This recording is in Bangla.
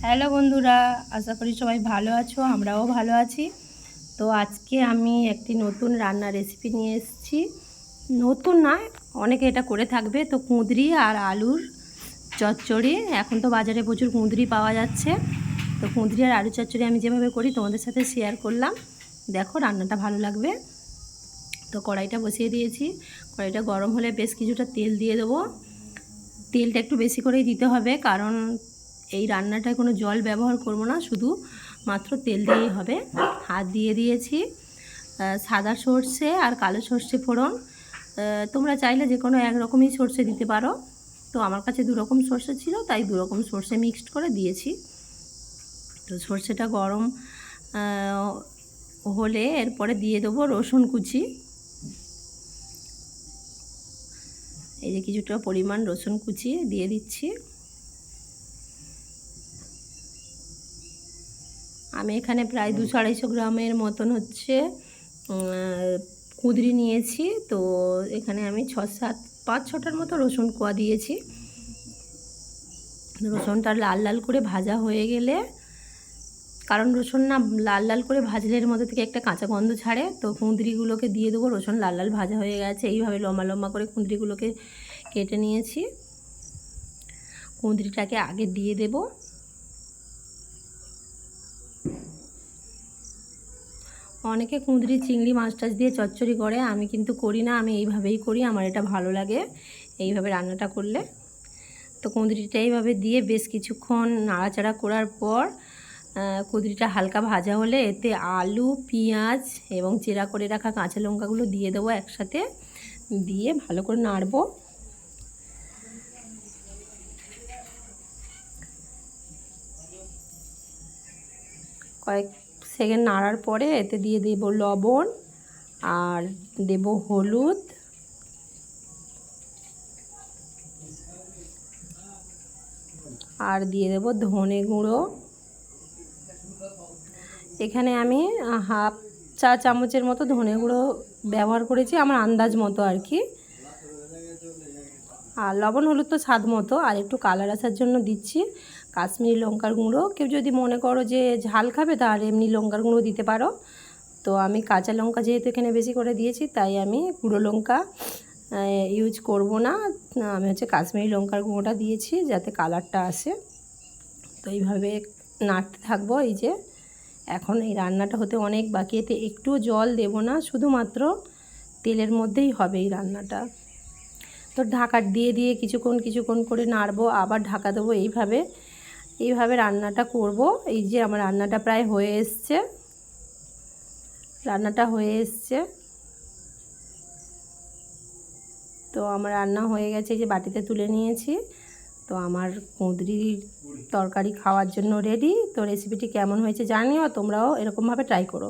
হ্যালো বন্ধুরা, আশা করি সবাই ভালো আছো, আমরাও ভালো আছি। তো আজকে আমি একটি নতুন রান্নার রেসিপি নিয়ে এসেছি। নতুন নয়, অনেকে এটা করে থাকবে। তো কুঁদরি আর আলুর চচ্চড়ি। এখন তো বাজারে প্রচুর কুঁদরি পাওয়া যাচ্ছে। তো কুঁদরি আর আলু চচ্চড়ি আমি যেভাবে করি তোমাদের সাথে শেয়ার করলাম। দেখো, রান্নাটা ভালো লাগবে। তো কড়াইটা বসিয়ে দিয়েছি। কড়াইটা গরম হলে বেশ কিছুটা তেল দিয়ে দেবো। তেলটা একটু বেশি করেই দিতে হবে, কারণ এই রান্নাটায় কোনো জল ব্যবহার করব না, শুধু মাত্র তেল দিয়েই হবে। হাত দিয়ে দিয়েছি সাদা সর্ষে আর কালো সর্ষে ফোড়ন। তোমরা চাইলে যে কোনো একরকমই সর্ষে দিতে পারো। তো আমার কাছে দুরকম সর্ষে ছিল, তাই দুরকম সর্ষে মিক্সড করে দিয়েছি। তো সর্ষেটা গরম হলে এরপরে দিয়ে দেবো রসুন কুচি। এই যে কিছুটা পরিমাণ রসুন কুচি দিয়ে দিচ্ছি। আমি এখানে প্রায় 200-250 গ্রামের মতন হচ্ছে কুঁদরি নিয়েছি। তো এখানে আমি 5-6টার মতো রসুন কোয়া দিয়েছি। রসুনটা লাল লাল করে ভাজা হয়ে গেলে, কারণ রসুন না লাল লাল করে ভাজলে এর মধ্যে থেকে একটা কাঁচা গন্ধ ছাড়ে, তো কুঁদরিগুলোকে দিয়ে দেবো। রসুন লাল লাল ভাজা হয়ে গেছে, এইভাবে লম্বা লম্বা করে কুঁদরিগুলোকে কেটে নিয়েছি। কুঁদরিটাকে আগে দিয়ে দেবো। অনেকে কুঁদরি চিংড়ি মাছ টাছ দিয়ে চচ্চড়ি করে, আমি কিন্তু করি না। আমি এইভাবেই করি, আমার এটা ভালো লাগে এইভাবে রান্নাটা করলে। তো কুঁদরিটা এইভাবে দিয়ে বেশ কিছুক্ষণ নাড়াচাড়া করার পর কুঁদরিটা হালকা ভাজা হলে এতে আলু, পেঁয়াজ এবং চেরা করে রাখা কাঁচা লঙ্কাগুলো দিয়ে দেবো একসাথে। দিয়ে ভালো করে নাড়বো। কয়েক সেকেন্ড নাড়ার পরে এতে দিয়ে দেব লবণ আর দেব হলুদ, আর দিয়ে দেব ধনে গুঁড়ো। এখানে আমি হাফ চা চামচের মতো ধনে গুঁড়ো ব্যবহার করেছি, আমার আন্দাজ মতো আর কি। আর লবণ হলুদ তো স্বাদ মতো, আর একটু কালার আসার জন্য দিচ্ছি কাশ্মীরি লঙ্কার গুঁড়ো। কেউ যদি মনে করো যে ঝাল খাবে, তার এমনি লঙ্কার গুঁড়ো দিতে পারো। তো আমি কাঁচা লঙ্কা যেহেতু এখানে বেশি করে দিয়েছি, তাই আমি গুঁড়ো লঙ্কা ইউজ করব না। আমি হচ্ছে কাশ্মীরি লঙ্কার গুঁড়োটা দিয়েছি যাতে কালারটা আসে। তো এইভাবে নাড়তে থাকবো। এই যে এখন এই রান্নাটা হতে অনেক বাকি, এতে একটু জল দেব না, শুধুমাত্র তেলের মধ্যেই হবে এই রান্নাটা। তো ঢাকা দিয়ে দিয়ে কিছুক্ষণ করে নাড়বো, আবার ঢাকা দেবো। এইভাবে রান্নাটা করব। এই যে আমার রান্নাটা প্রায় হয়ে এসছে। তো আমার রান্না হয়ে গেছে, এই যে বাটিতে তুলে নিয়েছি। তো আমার কুঁদরির তরকারি খাওয়ার জন্য রেডি। তো রেসিপিটি কেমন হয়েছে জানিও, তোমরাও এরকমভাবে ট্রাই করো।